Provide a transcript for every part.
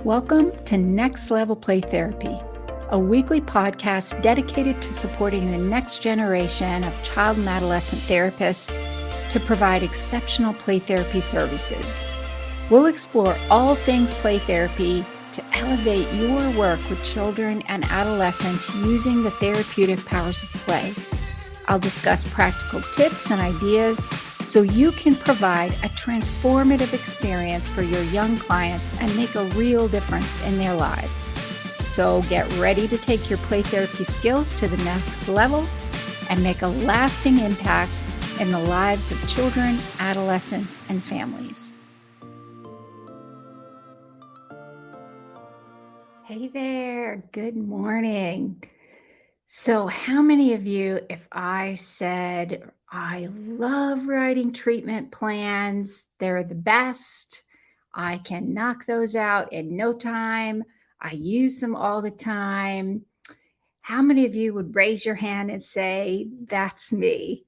Welcome to Next Level Play Therapy, a weekly podcast dedicated to supporting the next generation of child and adolescent therapists to provide exceptional play therapy services. We'll explore all things play therapy to elevate your work with children and adolescents using the therapeutic powers of play. I'll discuss practical tips and ideas so you can provide a transformative experience for your young clients and make a real difference in their lives. So get ready to take your play therapy skills to the next level and make a lasting impact in the lives of children, adolescents, and families. Hey there, good morning. So how many of you, if I said, I love writing treatment plans, they're the best, I can knock those out in no time, I use them all the time, how many of you would raise your hand and say, that's me?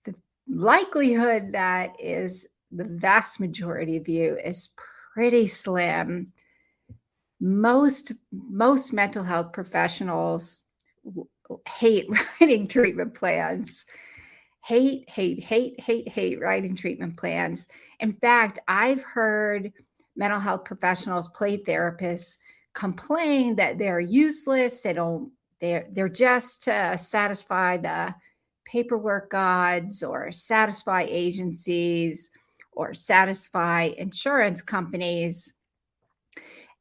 The likelihood that is the vast majority of you is pretty slim. Most mental health professionals hate writing treatment plans. Hate writing treatment plans. In fact, I've heard mental health professionals, play therapists complain that they're useless. They're just to satisfy the paperwork gods or satisfy agencies or satisfy insurance companies.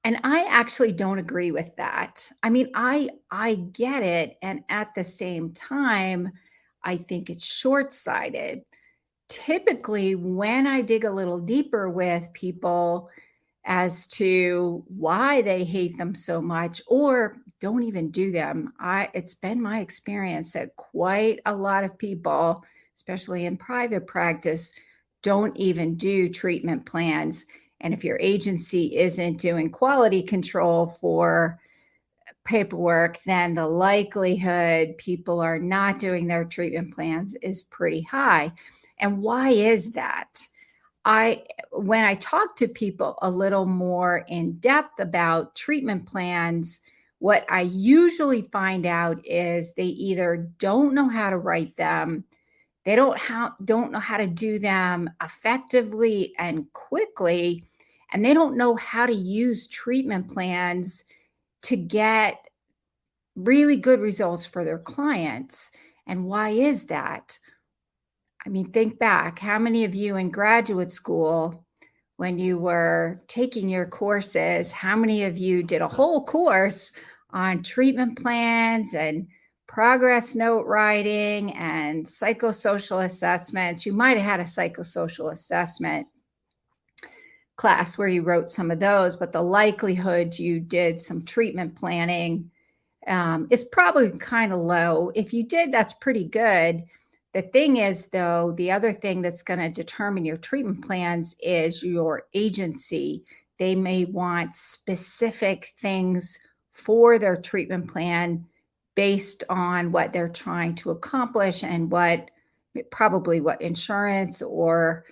And I actually don't agree with that. I mean, I get it. And at the same time, I think it's short-sighted. Typically, when I dig a little deeper with people as to why they hate them so much or don't even do them, it's been my experience that quite a lot of people, especially in private practice, don't even do treatment plans. And if your agency isn't doing quality control for paperwork, then the likelihood people are not doing their treatment plans is pretty high. And why is that? When I talk to people a little more in depth about treatment plans, what I usually find out is they either don't know how to write them, they don't know how to do them effectively and quickly, and they don't know how to use treatment plans to get really good results for their clients. And why is that? I mean, think back. How many of you in graduate school, when you were taking your courses, how many of you did a whole course on treatment plans and progress note writing and psychosocial assessments? You might have had a psychosocial assessment class where you wrote some of those, but the likelihood you did some treatment planning is probably kind of low. If you did, that's pretty good. The thing is, though, the other thing that's going to determine your treatment plans is your agency. They may want specific things for their treatment plan based on what they're trying to accomplish and what insurance or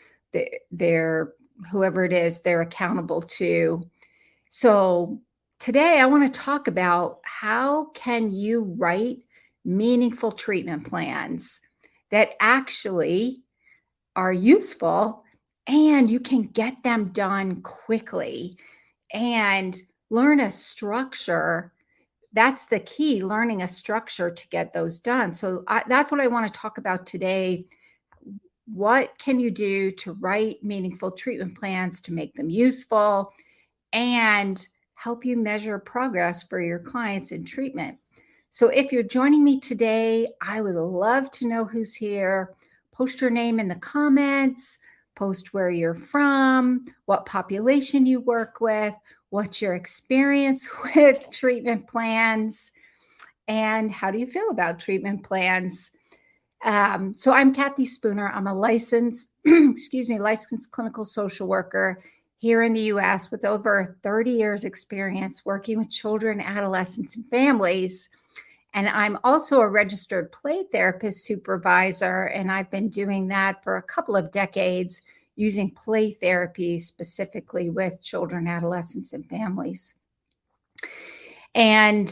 their whoever it is they're accountable to. So today I want to talk about how can you write meaningful treatment plans that actually are useful and you can get them done quickly and learn a structure. That's the key, learning a structure to get those done. So that's what I want to talk about today. What can you do to write meaningful treatment plans to make them useful and help you measure progress for your clients in treatment? So if you're joining me today, I would love to know who's here. Post your name in the comments, post where you're from, what population you work with, what's your experience with treatment plans, and how do you feel about treatment plans? So I'm Cathi Spooner. I'm a licensed clinical social worker here in the U.S. with over 30 years experience working with children, adolescents, and families. And I'm also a registered play therapist supervisor, and I've been doing that for a couple of decades using play therapy specifically with children, adolescents, and families. And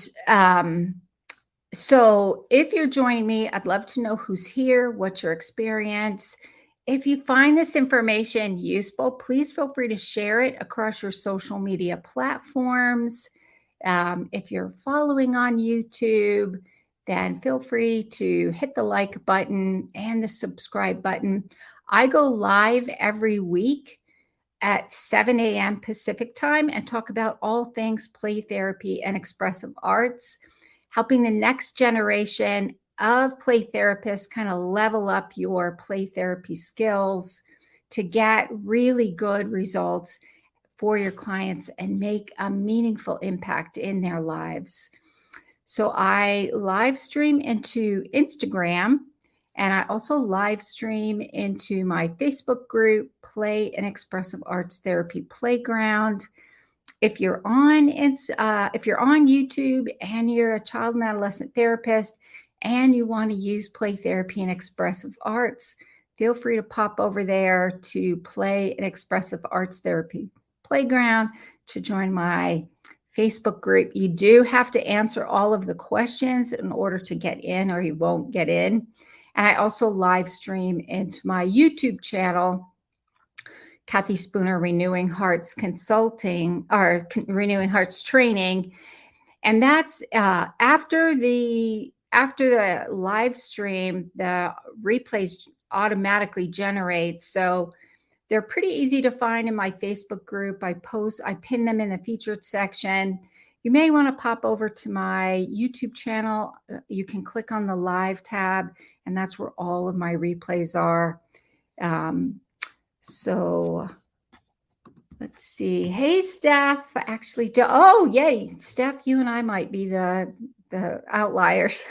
so if you're joining me, I'd love to know who's here, what's your experience. If you find this information useful, please feel free to share it across your social media platforms. If you're following on YouTube, then feel free to hit the like button and the subscribe button. I go live every week at 7 a.m. Pacific time and talk about all things play therapy and expressive arts, helping the next generation of play therapists kind of level up your play therapy skills to get really good results for your clients and make a meaningful impact in their lives. So I live stream into Instagram, and I also live stream into my Facebook group, Play and Expressive Arts Therapy Playground. If you're on YouTube and you're a child and adolescent therapist and you want to use play therapy and expressive arts, feel free to pop over there to Play and Expressive Arts Therapy Playground to join my Facebook group. You do have to answer all of the questions in order to get in, or you won't get in. And I also live stream into my YouTube channel, Cathi Spooner Renewing Hearts Consulting, or Renewing Hearts Training. And that's after the live stream, the replays automatically generate. So they're pretty easy to find in my Facebook group. I pin them in the featured section. You may want to pop over to my YouTube channel. You can click on the live tab, and that's where all of my replays are. So let's see. Hey, Steph. Actually, oh, yay. Steph, you and I might be the outliers.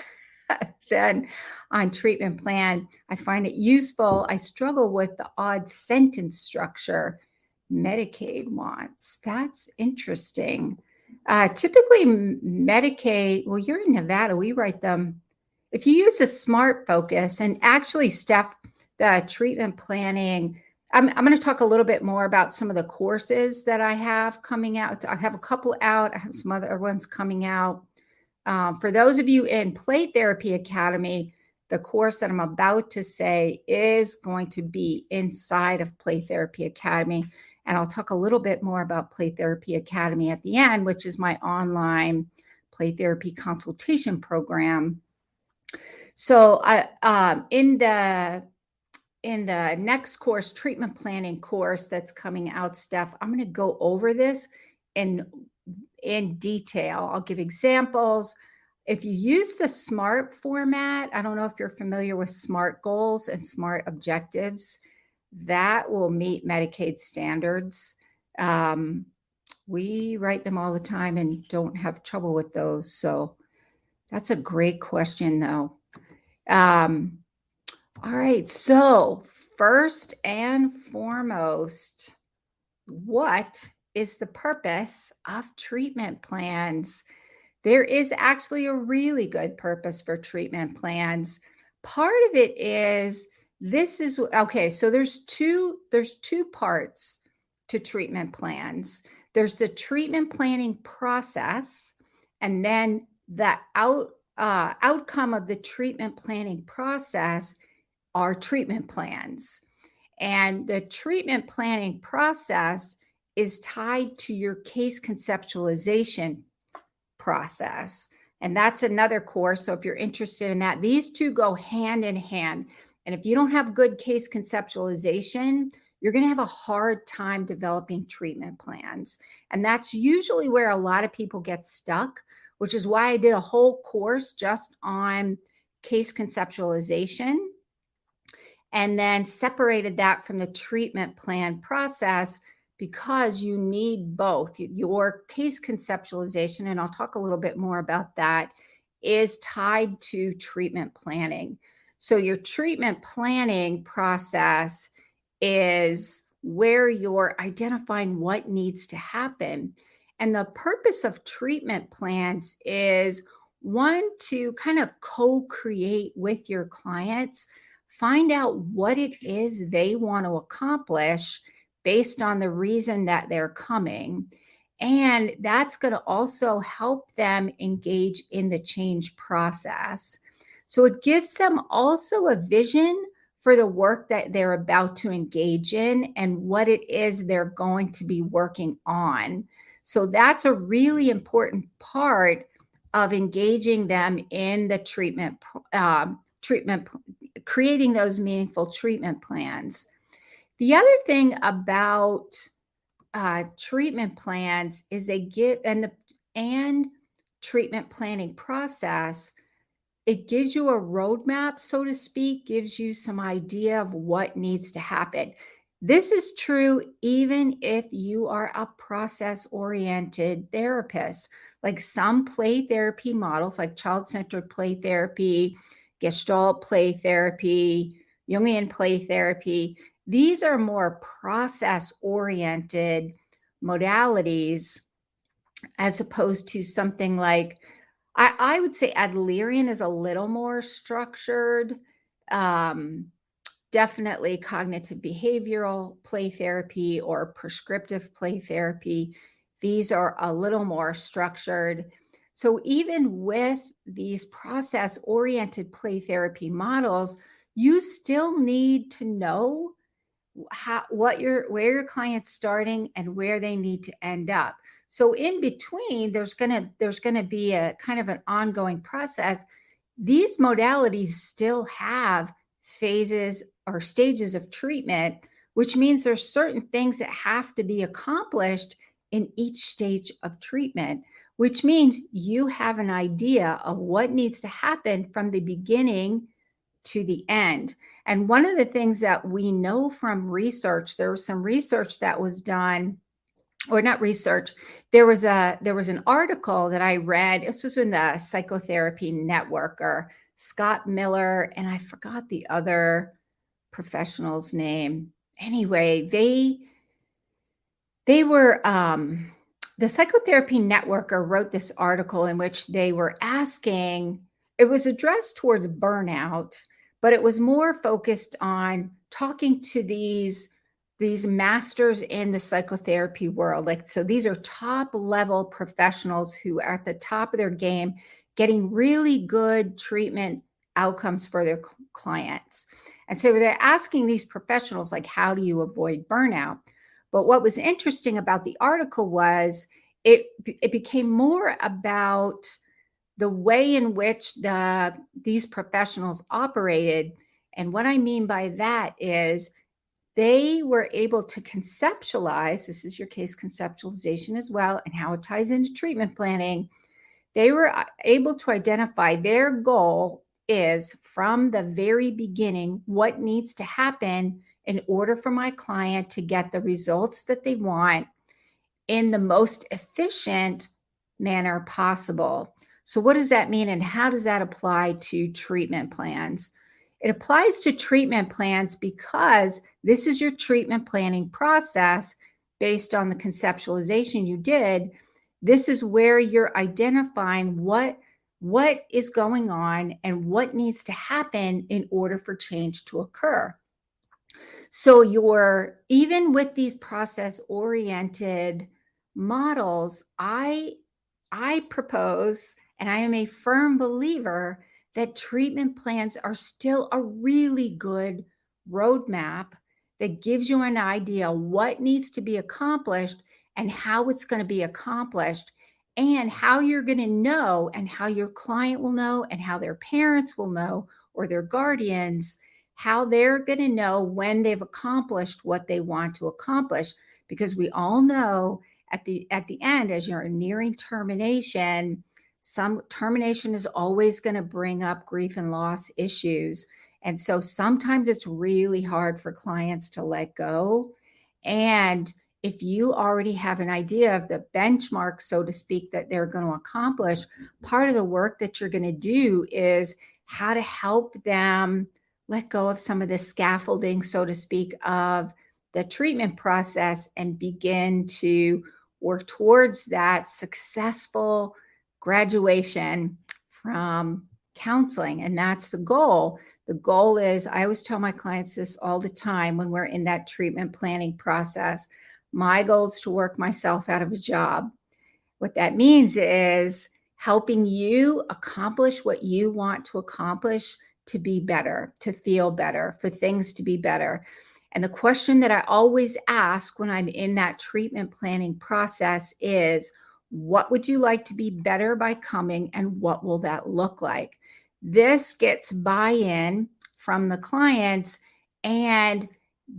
Then on treatment plan, I find it useful. I struggle with the odd sentence structure Medicaid wants. That's interesting. Typically Medicaid, well, you're in Nevada, we write them. If you use a SMART focus, and actually, Steph, the treatment planning, I'm going to talk a little bit more about some of the courses that I have coming out. I have a couple out. I have some other ones coming out. For those of you in Play Therapy Academy, the course that I'm about to say is going to be inside of Play Therapy Academy. And I'll talk a little bit more about Play Therapy Academy at the end, which is my online play therapy consultation program. So in the next course, treatment planning course that's coming out, Steph, I'm going to go over this in detail. I'll give examples. If you use the SMART format, I don't know if you're familiar with SMART goals and SMART objectives, that will meet Medicaid standards. We write them all the time and don't have trouble with those. So that's a great question, though. All right. So first and foremost, what is the purpose of treatment plans? There is actually a really good purpose for treatment plans. Part of it is okay, so there's two parts to treatment plans. There's the treatment planning process, and then the outcome of the treatment planning process are treatment plans. And the treatment planning process is tied to your case conceptualization process. And that's another course. So if you're interested in that, these two go hand in hand. And if you don't have good case conceptualization, you're going to have a hard time developing treatment plans. And that's usually where a lot of people get stuck, which is why I did a whole course just on case conceptualization, and then separated that from the treatment plan process, because you need both. Your case conceptualization, and I'll talk a little bit more about that, is tied to treatment planning. So your treatment planning process is where you're identifying what needs to happen. And the purpose of treatment plans is, one, to kind of co-create with your clients find out what it is they want to accomplish based on the reason that they're coming. And that's going to also help them engage in the change process. So it gives them also a vision for the work that they're about to engage in and what it is they're going to be working on. So that's a really important part of engaging them in the treatment, creating those meaningful treatment plans. The other thing about treatment plans is they give and treatment planning process, it gives you a roadmap, so to speak, gives you some idea of what needs to happen. This is true even if you are a process-oriented therapist. Like some play therapy models, like child-centered play therapy, Gestalt play therapy, Jungian play therapy, these are more process-oriented modalities as opposed to something like, I would say Adlerian is a little more structured. Definitely cognitive behavioral play therapy or prescriptive play therapy. These are a little more structured. So even with these process-oriented play therapy models, you still need to know where your client's starting and where they need to end up. So in between, there's gonna be a kind of an ongoing process. These modalities still have phases or stages of treatment, which means there's certain things that have to be accomplished in each stage of treatment, which means you have an idea of what needs to happen from the beginning to the end. And one of the things that we know from research, there was some research that was done, or not research, there was an article that I read. This was in the Psychotherapy Networker, Scott Miller, and I forgot the other professional's name. Anyway, they were the Psychotherapy Networker wrote this article in which they were asking, it was addressed towards burnout, but it was more focused on talking to these masters in the psychotherapy world. Like, so these are top level professionals who are at the top of their game, getting really good treatment outcomes for their clients. And so they're asking these professionals, like, how do you avoid burnout? But what was interesting about the article was it became more about the way in which these professionals operated. And what I mean by that is they were able to conceptualize, this is your case conceptualization as well, and how it ties into treatment planning. They were able to identify their goal is from the very beginning, what needs to happen in order for my client to get the results that they want in the most efficient manner possible. So what does that mean, and how does that apply to treatment plans? It applies to treatment plans because this is your treatment planning process based on the conceptualization you did. This is where you're identifying what is going on and what needs to happen in order for change to occur. So even with these process-oriented models, I propose, and I am a firm believer that treatment plans are still a really good roadmap that gives you an idea what needs to be accomplished and how it's going to be accomplished, and how you're going to know, and how your client will know, and how their parents will know, or their guardians, how they're going to know when they've accomplished what they want to accomplish. Because we all know at the end, as you're nearing termination, some termination is always going to bring up grief and loss issues. And so sometimes it's really hard for clients to let go. And if you already have an idea of the benchmark, so to speak, that they're going to accomplish, part of the work that you're going to do is how to help them let go of some of the scaffolding, so to speak, of the treatment process and begin to work towards that successful graduation from counseling. And that's the goal. The goal is, I always tell my clients this all the time when we're in that treatment planning process. My goal is to work myself out of a job. What that means is helping you accomplish what you want to accomplish, to be better, to feel better, for things to be better. And the question that I always ask when I'm in that treatment planning process is, what would you like to be better by coming, and what will that look like? This gets buy-in from the clients and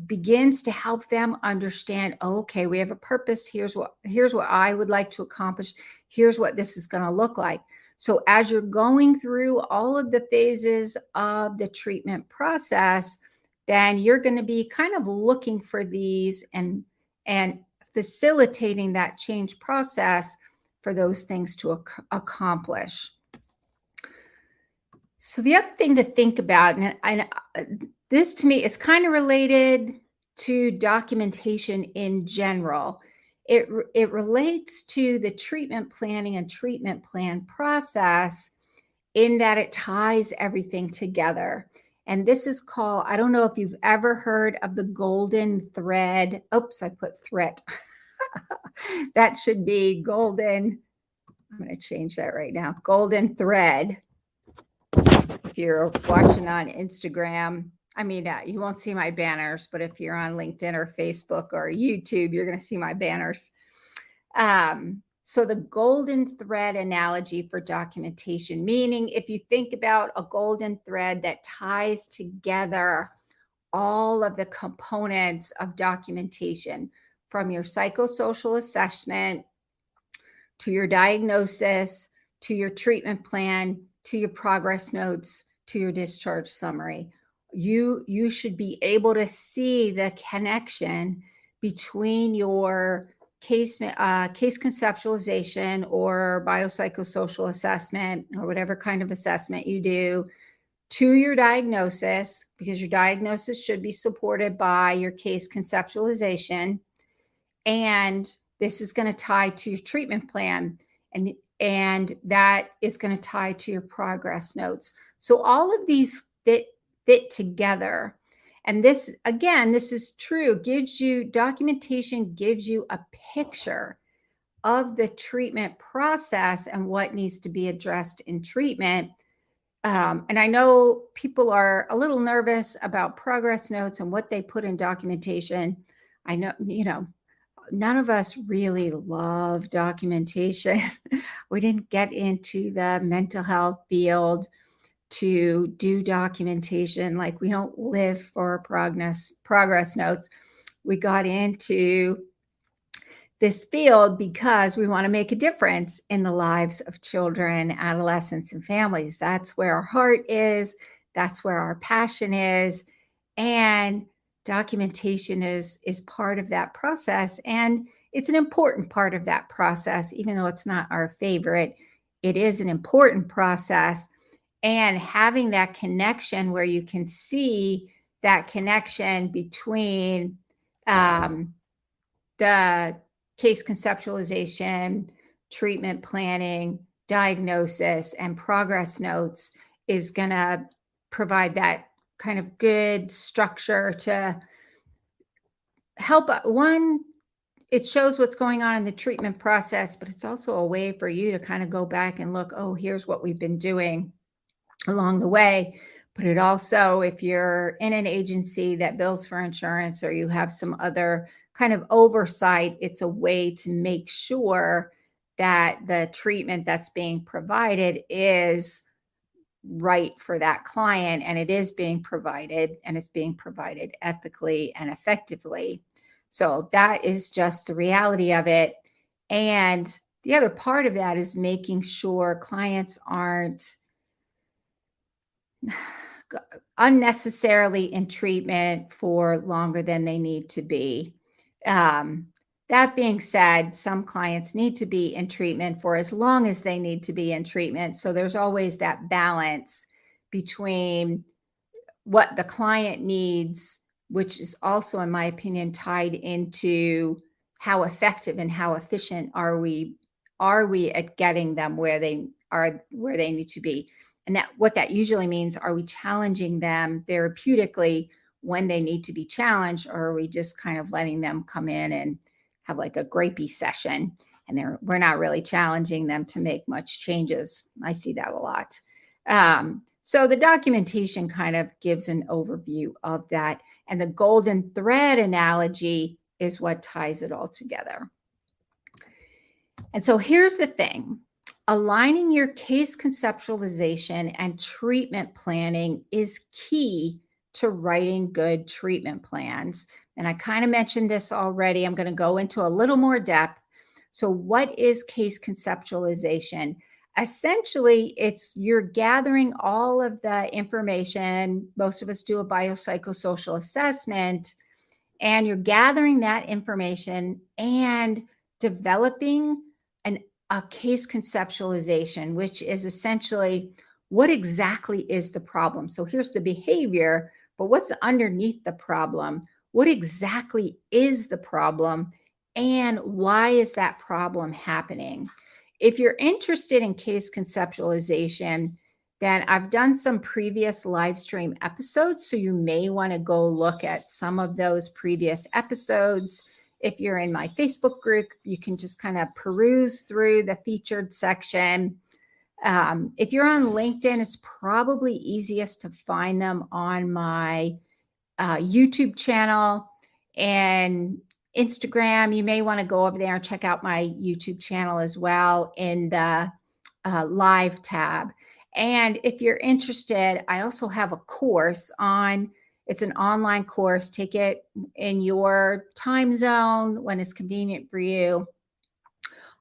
begins to help them understand, okay, we have a purpose. Here's what I would like to accomplish. Here's what this is going to look like. So as you're going through all of the phases of the treatment process, then you're going to be kind of looking for these and facilitating that change process for those things to accomplish. So the other thing to think about, and this to me is kind of related to documentation in general. It relates to the treatment planning and treatment plan process, in that it ties everything together. And this is called, I don't know if you've ever heard of the golden thread. Oops, I put threat. That should be golden. I'm going to change that right now. Golden thread. If you're watching on Instagram, I mean, you won't see my banners, but if you're on LinkedIn or Facebook or YouTube, you're going to see my banners. So the golden thread analogy for documentation, meaning if you think about a golden thread that ties together all of the components of documentation, from your psychosocial assessment to your diagnosis, to your treatment plan, to your progress notes, to your discharge summary. You should be able to see the connection between your case conceptualization or biopsychosocial assessment, or whatever kind of assessment you do, to your diagnosis, because your diagnosis should be supported by your case conceptualization. And this is going to tie to your treatment plan, and that is going to tie to your progress notes. So all of these fit together. And this, again, this is true, documentation gives you a picture of the treatment process and what needs to be addressed in treatment. And I know people are a little nervous about progress notes and what they put in documentation. I know, none of us really love documentation. We didn't get into the mental health field to do documentation. Like, we don't live for progress notes. We got into this field because we want to make a difference in the lives of children, adolescents, and families. That's where our heart is. That's where our passion is. And documentation is part of that process. And it's an important part of that process, even though it's not our favorite. It is an important process. And having that connection where you can see that connection between the case conceptualization, treatment planning, diagnosis, and progress notes is going to provide that kind of good structure to help. One, it shows what's going on in the treatment process, but it's also a way for you to kind of go back and look, oh, here's what we've been doing along the way. But it also, if you're in an agency that bills for insurance, or you have some other kind of oversight, it's a way to make sure that the treatment that's being provided is right for that client, and it is being provided, and it's being provided ethically and effectively. So that is just the reality of it. And the other part of that is making sure clients aren't unnecessarily in treatment for longer than they need to be. That being said, some clients need to be in treatment for as long as they need to be in treatment. So there's always that balance between what the client needs, which is also, in my opinion, tied into how effective and how efficient are we at getting them where they need to be. And that what that usually means, are we challenging them therapeutically when they need to be challenged, or are we just kind of letting them come in and have like a grapey session, and we're not really challenging them to make much changes? I see that a lot. So the documentation kind of gives an overview of that, and the golden thread analogy is what ties it all together. And so here's the thing. Aligning your case conceptualization and treatment planning is key to writing good treatment plans. And I kind of mentioned this already. I'm going to go into a little more depth. So what is case conceptualization? Essentially, it's you're gathering all of the information. Most of us do a biopsychosocial assessment, and you're gathering that information and developing a case conceptualization, which is essentially what exactly is the problem. So here's the behavior, but what's underneath the problem? What exactly is the problem, and why is that problem happening? If you're interested in case conceptualization, then I've done some previous live stream episodes, so you may want to go look at some of those previous episodes. If you're in my Facebook group, you can just kind of peruse through the featured section. If you're on LinkedIn, it's probably easiest to find them on my YouTube channel and Instagram. You may want to go over there and check out my YouTube channel as well in the live tab. And if you're interested, I also have a course on, it's an online course. Take it in your time zone when it's convenient for you,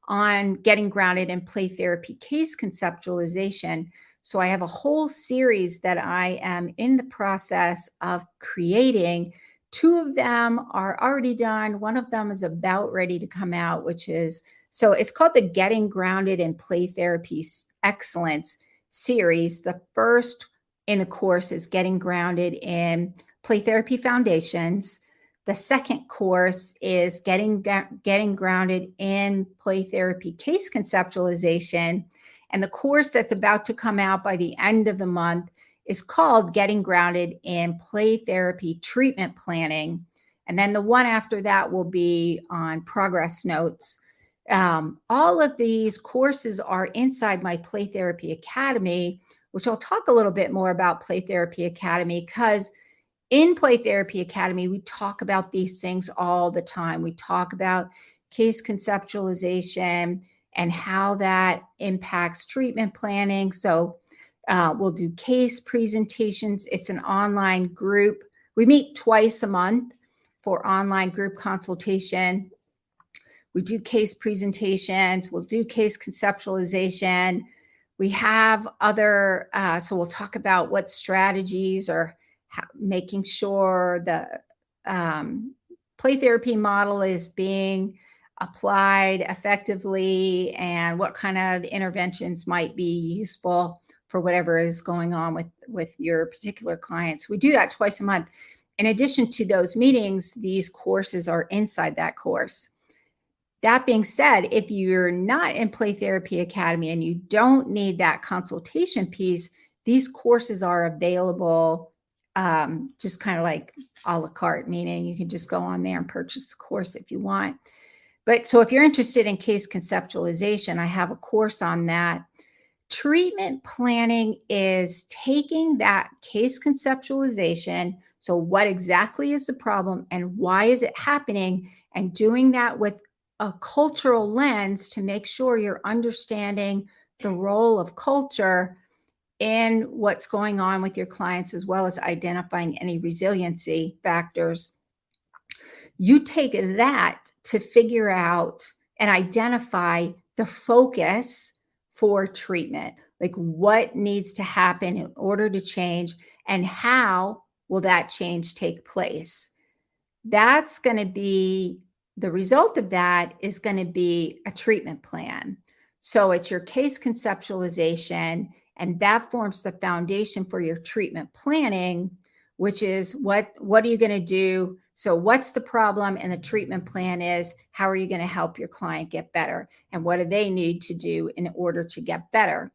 on getting grounded in play therapy case conceptualization. So I have a whole series that I am in the process of creating. 2 of them are already done. One of them is about ready to come out, which is, so it's called the Getting Grounded in Play Therapy Excellence series. The first in the course is Getting Grounded in Play Therapy Foundations. The second course is Getting Grounded in Play Therapy Case Conceptualization. And the course that's about to come out by the end of the month is called Getting Grounded in Play Therapy Treatment Planning. And then the one after that will be on progress notes. All of these courses are inside my Play Therapy Academy, which I'll talk a little bit more about Play Therapy Academy, because in Play Therapy Academy, we talk about these things all the time. We talk about case conceptualization and how that impacts treatment planning. So we'll do case presentations. It's an online group. We meet twice a month for online group consultation. We do case presentations. We'll do case conceptualization. We have other, so we'll talk about what strategies are making sure the play therapy model is being applied effectively, and what kind of interventions might be useful for whatever is going on with your particular clients. We do that twice a month. In addition to those meetings, these courses are inside that course. That being said, if you're not in Play Therapy Academy and you don't need that consultation piece, these courses are available just kind of like a la carte, meaning you can just go on there and purchase the course if you want. But so if you're interested in case conceptualization, I have a course on that. Treatment planning is taking that case conceptualization, so what exactly is the problem and why is it happening, and doing that with a cultural lens to make sure you're understanding the role of culture in what's going on with your clients, as well as identifying any resiliency factors. You take that to figure out and identify the focus for treatment, like what needs to happen in order to change, and how will that change take place. That's going to be, the result of that is going to be a treatment plan. So it's your case conceptualization, and that forms the foundation for your treatment planning, which is what are you going to do? So what's the problem? And the treatment plan is, how are you going to help your client get better? And what do they need to do in order to get better?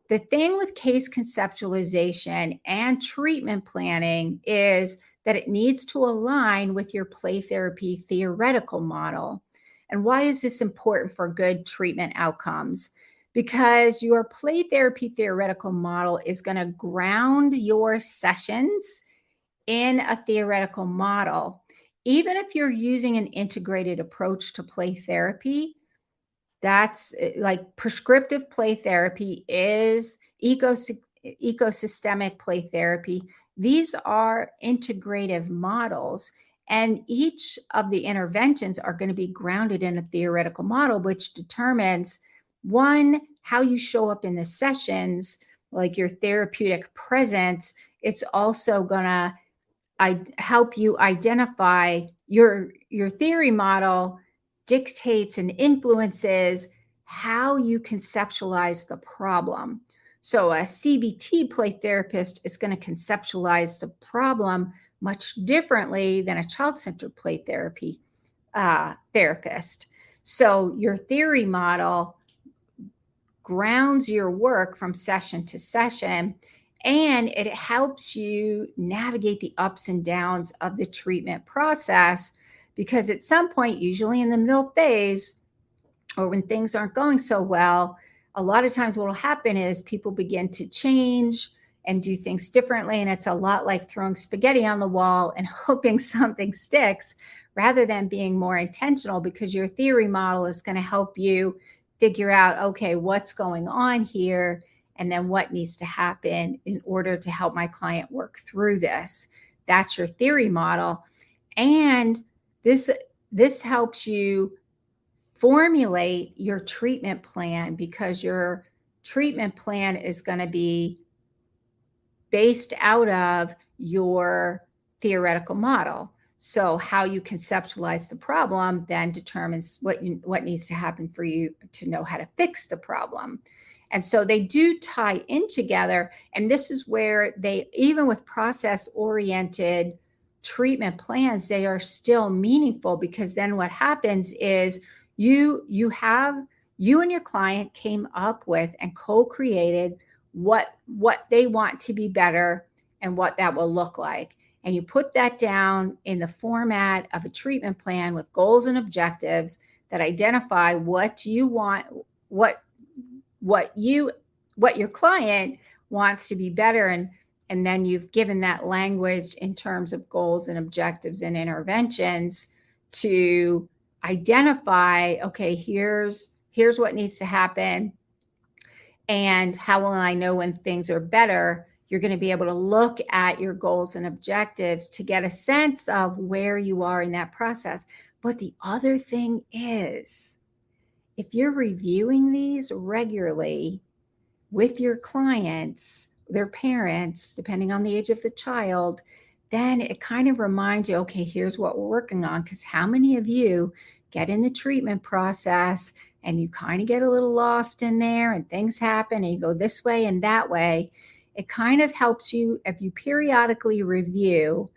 The thing with case conceptualization and treatment planning is that it needs to align with your play therapy theoretical model. And why is this important for good treatment outcomes? Because your play therapy theoretical model is going to ground your sessions in a theoretical model. Even if you're using an integrated approach to play therapy, that's like prescriptive play therapy is ecosystemic play therapy. These are integrative models, and each of the interventions are going to be grounded in a theoretical model, which determines one, how you show up in the sessions, like your therapeutic presence. It's also going to help you identify your theory model dictates and influences how you conceptualize the problem. So a CBT play therapist is going to conceptualize the problem much differently than a child-centered play therapy therapist. So your theory model grounds your work from session to session, and it helps you navigate the ups and downs of the treatment process, because at some point, usually in the middle phase or when things aren't going so well, a lot of times what will happen is people begin to change and do things differently. And it's a lot like throwing spaghetti on the wall and hoping something sticks rather than being more intentional, because your theory model is going to help you figure out, okay, what's going on here, and then what needs to happen in order to help my client work through this. That's your theory model. And this helps you formulate your treatment plan, because your treatment plan is going to be based out of your theoretical model. So how you conceptualize the problem then determines what needs to happen for you to know how to fix the problem. And so they do tie in together. And this is where they, even with process-oriented treatment plans, they are still meaningful, because then what happens is you and your client came up with and co-created what they want to be better and what that will look like. And you put that down in the format of a treatment plan with goals and objectives that identify what you want, what your client wants to be better. And then you've given that language in terms of goals and objectives and interventions to identify, okay, here's what needs to happen. And how will I know when things are better? You're going to be able to look at your goals and objectives to get a sense of where you are in that process. But the other thing is, if you're reviewing these regularly with your clients, their parents, depending on the age of the child, then it kind of reminds you, okay, here's what we're working on. Because how many of you get in the treatment process and you kind of get a little lost in there and things happen and you go this way and that way? It kind of helps you, if you periodically review,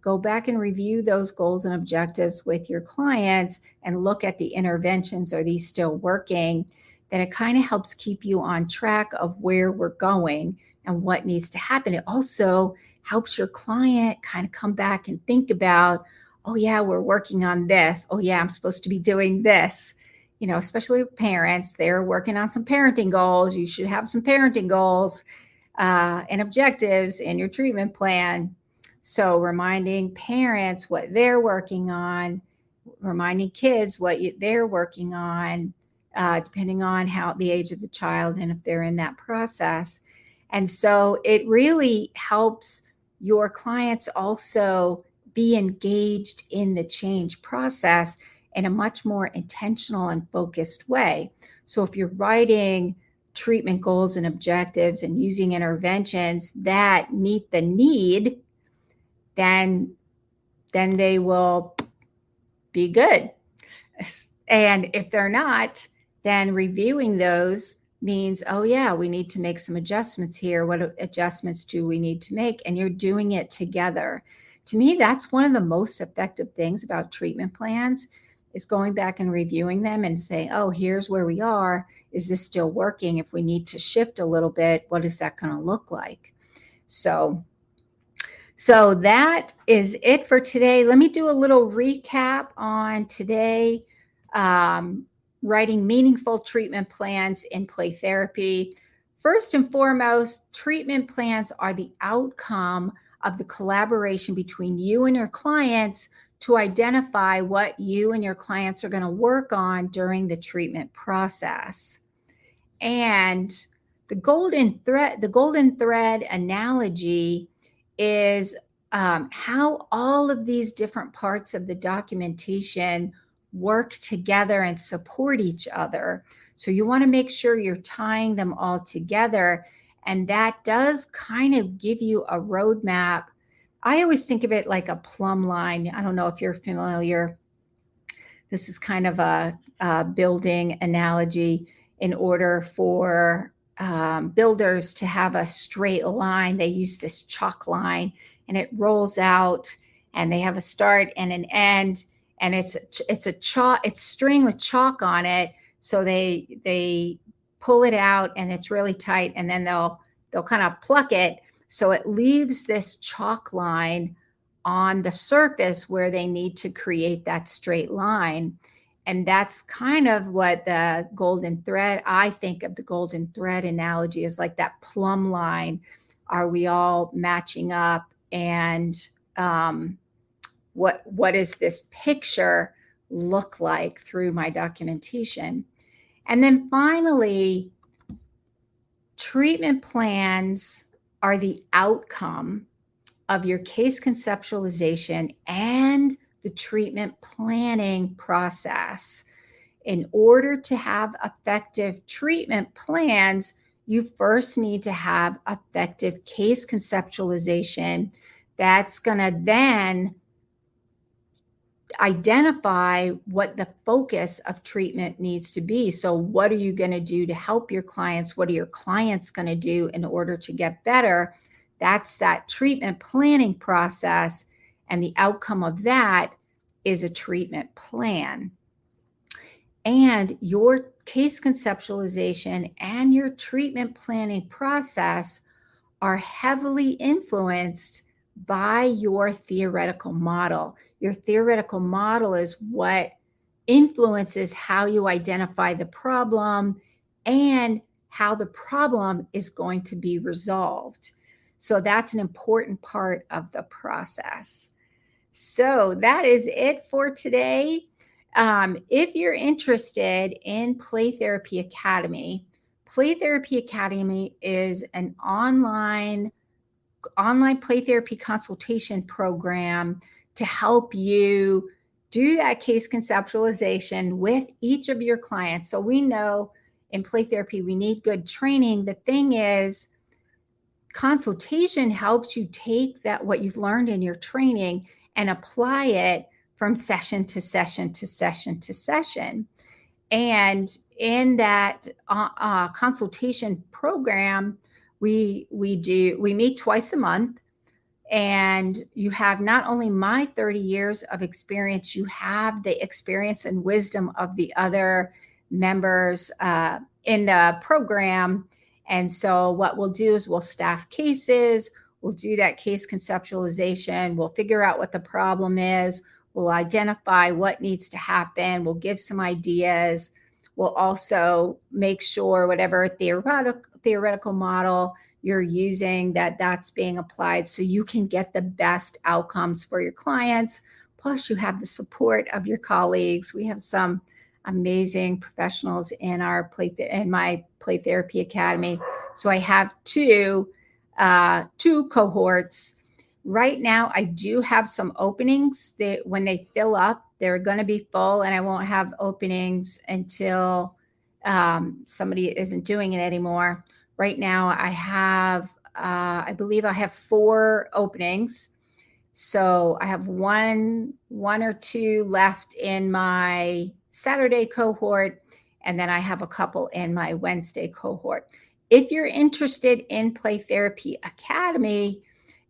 go back and review those goals and objectives with your clients and look at the interventions. Are these still working? Then it kind of helps keep you on track of where we're going and what needs to happen. It also helps your client kind of come back and think about, oh yeah, we're working on this. Oh yeah, I'm supposed to be doing this. You know, especially with parents, they're working on some parenting goals. You should have some parenting goals and objectives in your treatment plan. So reminding parents what they're working on, reminding kids what they're working on, depending on how the age of the child and if they're in that process. And so it really helps your clients also be engaged in the change process in a much more intentional and focused way. So if you're writing treatment goals and objectives and using interventions that meet the need, then they will be good. And if they're not, then reviewing those means, oh yeah, we need to make some adjustments here. What adjustments do we need to make? And you're doing it together. To me, that's one of the most effective things about treatment plans, is going back and reviewing them and saying, oh, here's where we are. Is this still working? If we need to shift a little bit, what is that going to look like? So that is it for today. Let me do a little recap on today. Writing meaningful treatment plans in play therapy. First and foremost, treatment plans are the outcome of the collaboration between you and your clients to identify what you and your clients are going to work on during the treatment process. And the golden thread analogy is how all of these different parts of the documentation work together and support each other. So you want to make sure you're tying them all together. And that does kind of give you a roadmap. I always think of it like a plumb line. I don't know if you're familiar. This is kind of a building analogy. In order for builders to have a straight line, they use this chalk line, and it rolls out, and they have a start and an end, and it's string with chalk on it. So they pull it out, and it's really tight, and then they'll kind of pluck it, so it leaves this chalk line on the surface where they need to create that straight line. And that's kind of what the golden thread, I think of the golden thread analogy is like that plumb line. Are we all matching up? And what does this picture look like through my documentation? And then finally, treatment plans are the outcome of your case conceptualization and the treatment planning process. In order to have effective treatment plans, you first need to have effective case conceptualization. That's going to then identify what the focus of treatment needs to be. So what are you going to do to help your clients? What are your clients going to do in order to get better? That's that treatment planning process. And the outcome of that is a treatment plan. And your case conceptualization and your treatment planning process are heavily influenced by your theoretical model. Your theoretical model is what influences how you identify the problem and how the problem is going to be resolved. So that's an important part of the process. So that is it for today. If you're interested in Play Therapy Academy is an online play therapy consultation program to help you do that case conceptualization with each of your clients. So we know in play therapy, we need good training. The thing is, consultation helps you take that, what you've learned in your training, and apply it from session to session to session to session. And in that consultation program, we meet twice a month, and you have not only my 30 years of experience, you have the experience and wisdom of the other members in the program. And so what we'll do is we'll staff cases, we'll do that case conceptualization, we'll figure out what the problem is, we'll identify what needs to happen, we'll give some ideas, we'll also make sure whatever theoretical model you're using, that's being applied so you can get the best outcomes for your clients. Plus, you have the support of your colleagues. We have some amazing professionals in my Play Therapy Academy. So I have two cohorts. Right now, I do have some openings that when they fill up, they're going to be full, and I won't have openings until somebody isn't doing it anymore. Right now, I have, I believe I have 4 openings. So I have one or two left in my Saturday cohort, and then I have a couple in my Wednesday cohort. If you're interested in Play Therapy Academy,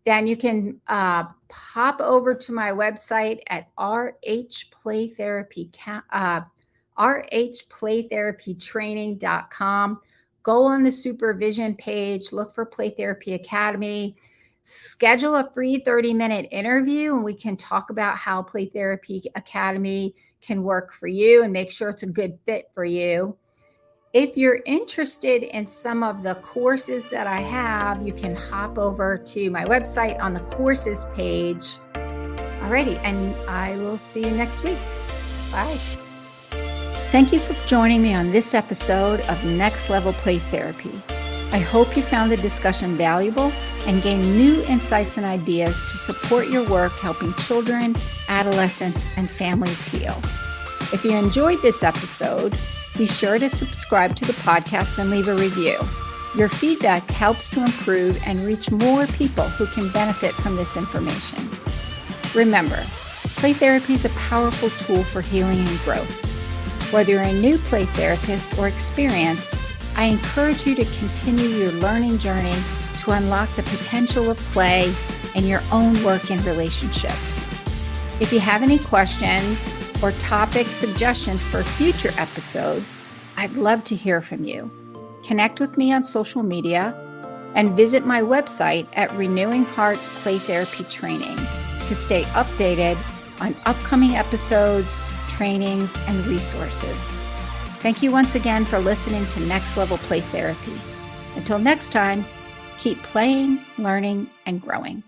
then you can pop over to my website at rhplaytherapytraining.com. Go on the supervision page, look for Play Therapy Academy, schedule a free 30-minute interview, and we can talk about how Play Therapy Academy can work for you and make sure it's a good fit for you. If you're interested in some of the courses that I have, you can hop over to my website on the courses page. Alrighty, and I will see you next week. Bye. Thank you for joining me on this episode of Next Level Play Therapy. I hope you found the discussion valuable and gained new insights and ideas to support your work helping children, adolescents, and families heal. If you enjoyed this episode, be sure to subscribe to the podcast and leave a review. Your feedback helps to improve and reach more people who can benefit from this information. Remember, play therapy is a powerful tool for healing and growth. Whether you're a new play therapist or experienced, I encourage you to continue your learning journey to unlock the potential of play in your own work and relationships. If you have any questions or topic suggestions for future episodes, I'd love to hear from you. Connect with me on social media and visit my website at Renewing Hearts Play Therapy Training to stay updated on upcoming episodes, trainings, and resources. Thank you once again for listening to Next Level Play Therapy. Until next time, keep playing, learning, and growing.